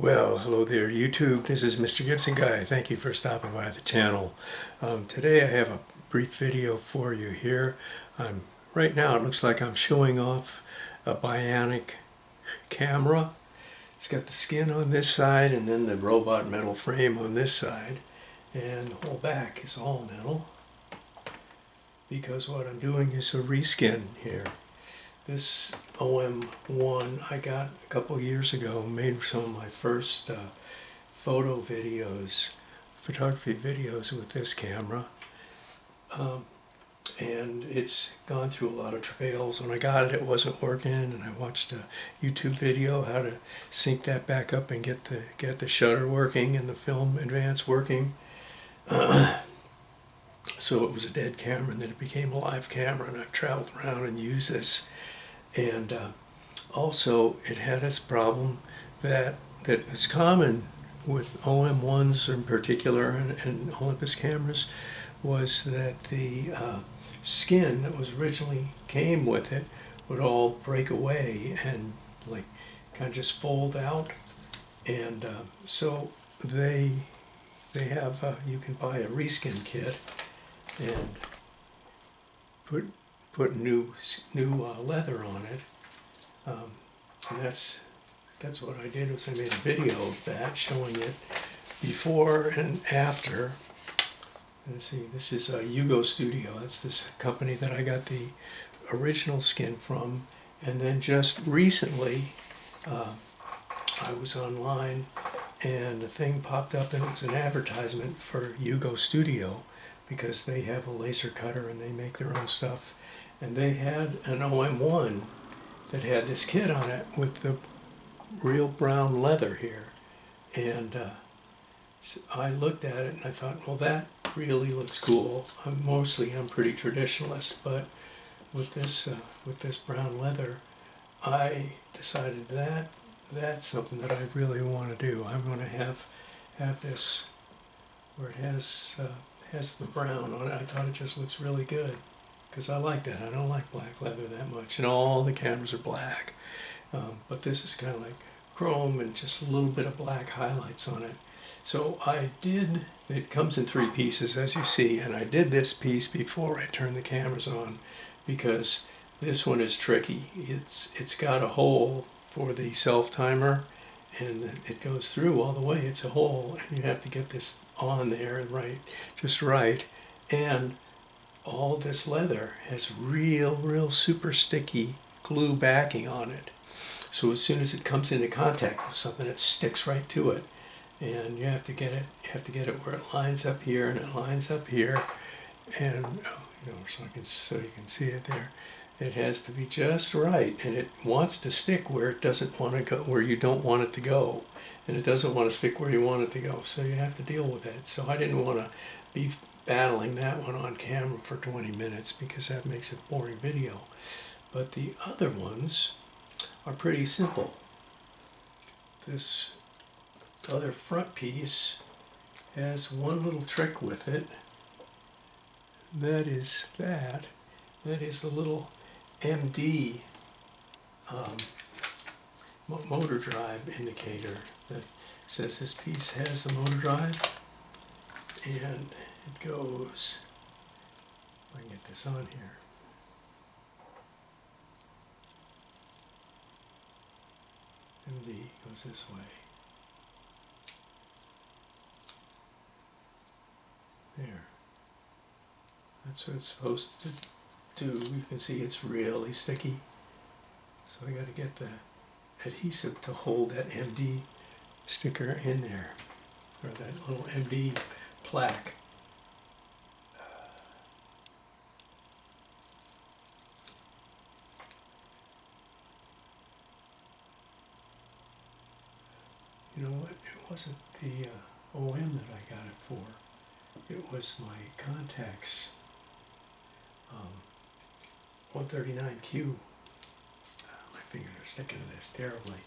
Well, hello there, YouTube. This is Mr. Gibson Guy. Thank you for stopping by the channel. Today I have a brief video for you here. Right now it looks like I'm showing off a bionic camera. It's got the skin on this side and then the robot metal frame on this side. And the whole back is all metal because what I'm doing is a reskin here. This OM-1 I got a couple years ago, made some of my first photography videos with this camera. And it's gone through a lot of travails. When I got it, it wasn't working, and I watched a YouTube video how to sync that back up and get the shutter working and the film advance working. So it was a dead camera, and then it became a live camera, and I've traveled around and used this. And also it had its problem that is common with OM1s in particular and Olympus cameras, was that the skin that was originally came with it would all break away and like kind of just fold out. And so they have you can buy a reskin kit and put new leather on it, and that's what I did. Was I made a video of that, showing it before and after. Let's see, this is HugoStudio. That's this company that I got the original skin from, and then just recently I was online and a thing popped up, and it was an advertisement for HugoStudio because they have a laser cutter and they make their own stuff. And they had an OM-1 that had this kit on it with the real brown leather here. And so I looked at it and I thought, well, that really looks cool. I'm pretty traditionalist, but with this brown leather, I decided that that's something that I really want to do. I'm going to have this where it has the brown on it. I thought it just looks really good, because I like that. I don't like black leather that much, and all the cameras are black. But this is kind of like chrome and just a little bit of black highlights on it. So it comes in 3 pieces, as you see, and I did this piece before I turned the cameras on, because this one is tricky. It's got a hole for the self-timer, and it goes through all the way. It's a hole, and you have to get this on there just right. And all this leather has real super sticky glue backing on it. So as soon as it comes into contact with something, it sticks right to it. And you have to get it where it lines up here and it lines up here. And so you can see it there. It has to be just right, and it wants to stick where it doesn't want to go, where you don't want it to go, and it doesn't want to stick where you want it to go. So you have to deal with it. So I didn't want to be battling that one on camera for 20 minutes because that makes a boring video. But the other ones are pretty simple. This other front piece has one little trick with it. That is the little MD motor drive indicator that says this piece has the motor drive, and it goes, if I can get this on here, MD goes this way. There. That's what it's supposed to do. You can see it's really sticky. So I got to get the adhesive to hold that MD sticker in there, or that little MD plaque. You know what? It wasn't the OM that I got it for. It was my Contacts 139Q. My fingers are sticking to this terribly.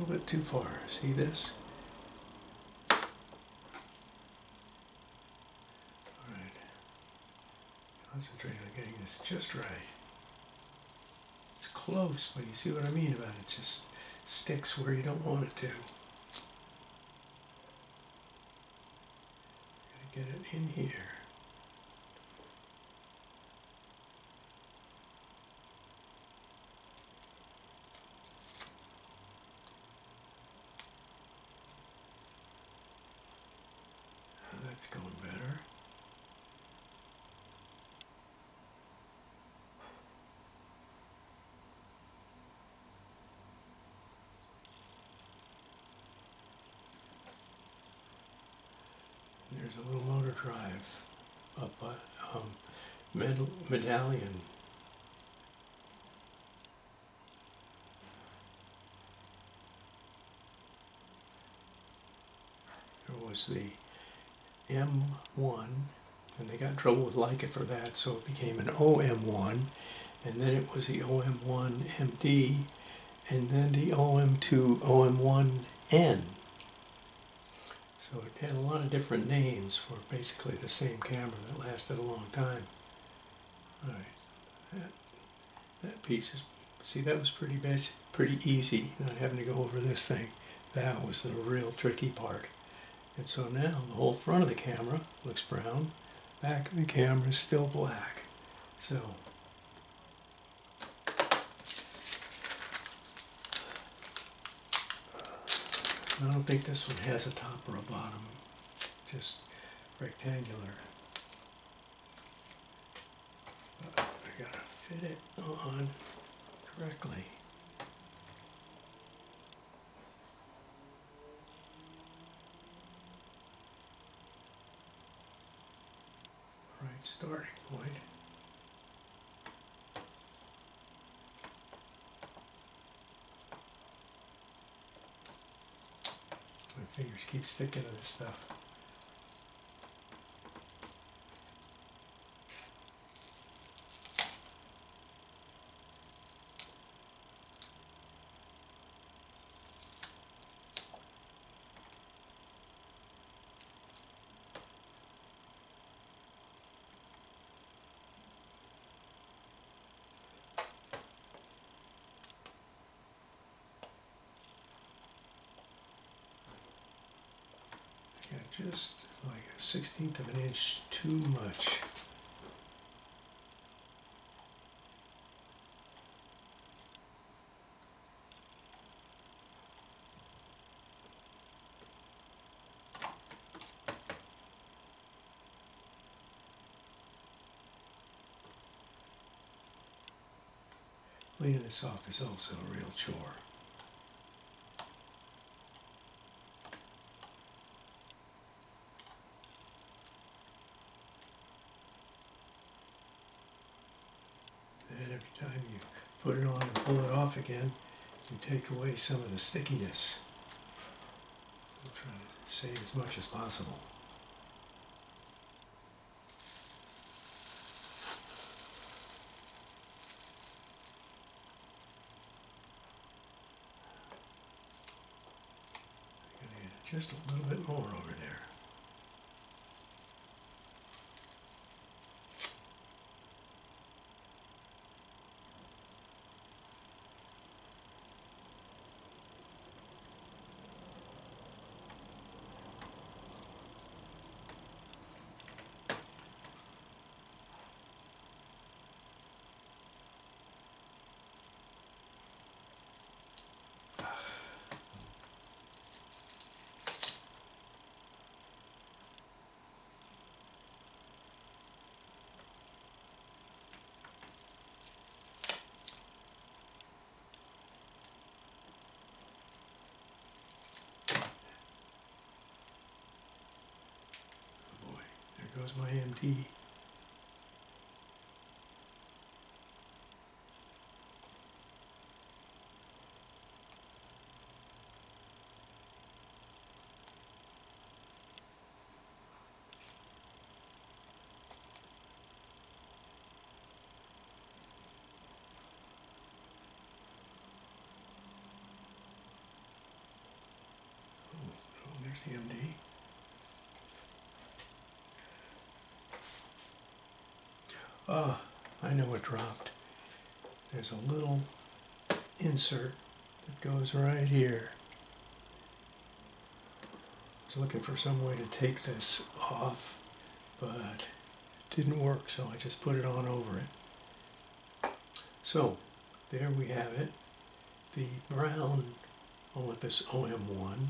little bit too far. See this? Alright. Concentrate on getting this just right. It's close, but you see what I mean about it. Just sticks where you don't want it to. Gotta get it in here. That's going better. There's a little motor drive up medallion. There was the M1, and they got in trouble with Leica for that, so it became an OM1, and then it was the OM-1MD, and then the OM2 OM-1N. So it had a lot of different names for basically the same camera that lasted a long time. All right, that piece is, see, that was pretty basic, pretty easy, not having to go over this thing. That was the real tricky part. And so now the whole front of the camera looks brown, back of the camera is still black. So I don't think this one has a top or a bottom, just rectangular. But I gotta fit it on correctly. Right starting point. My fingers keep sticking to this stuff. Yeah, just like a 1/16 of an inch too much. Cleaning this off is also a real chore. And every time you put it on and pull it off again, you take away some of the stickiness. I'm trying to save as much as possible. I'm going to get just a little bit more over there. There goes my MD. There's the MD. I know it dropped. There's a little insert that goes right here. I was looking for some way to take this off, but it didn't work, so I just put it on over it. So there we have it, the brown Olympus OM-1.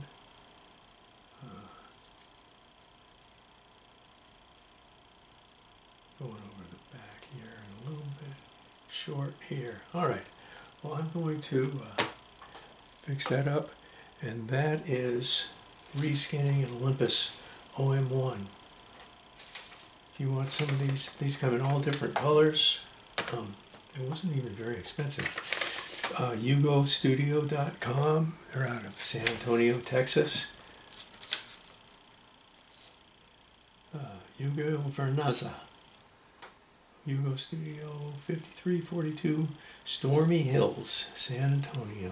Going over the back here and a little bit short here. All right, well, I'm going to fix that up, and that is reskinning an Olympus OM-1. If you want some of these come in all different colors. It wasn't even very expensive. HugoStudio.com. They're out of San Antonio, Texas. Hugo Vernaza. HugoStudio, 5342 Stormy Hills, San Antonio.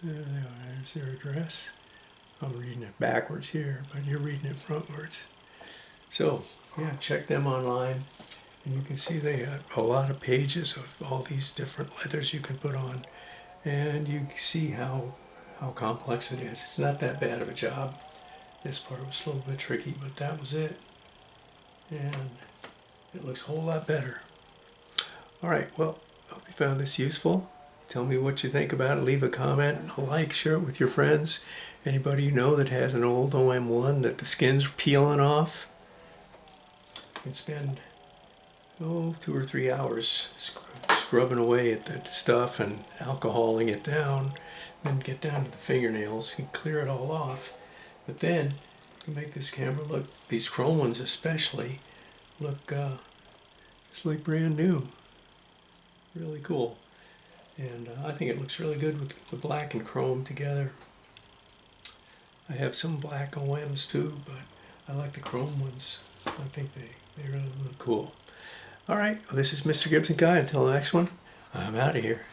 There they are. There's their address. I'm reading it backwards here, but you're reading it frontwards. So, yeah, check them online. And you can see they have a lot of pages of all these different leathers you can put on. And you can see how complex it is. It's not that bad of a job. This part was a little bit tricky, but that was it. And it looks a whole lot better. All right, well, I hope you found this useful. Tell me what you think about it. Leave a comment, a like, share it with your friends. Anybody you know that has an old OM-1 that the skin's peeling off, you can spend 2 or 3 hours scrubbing away at the stuff and alcoholing it down, then get down to the fingernails and clear it all off. But then you can make this camera look, these chrome ones especially, look just like brand new. Really cool. And I think it looks really good with the black and chrome together. I have some black OMs too, but I like the chrome ones. I think they really look cool. All right, well, this is Mr. Gibson Guy. Until the next one, I'm out of here.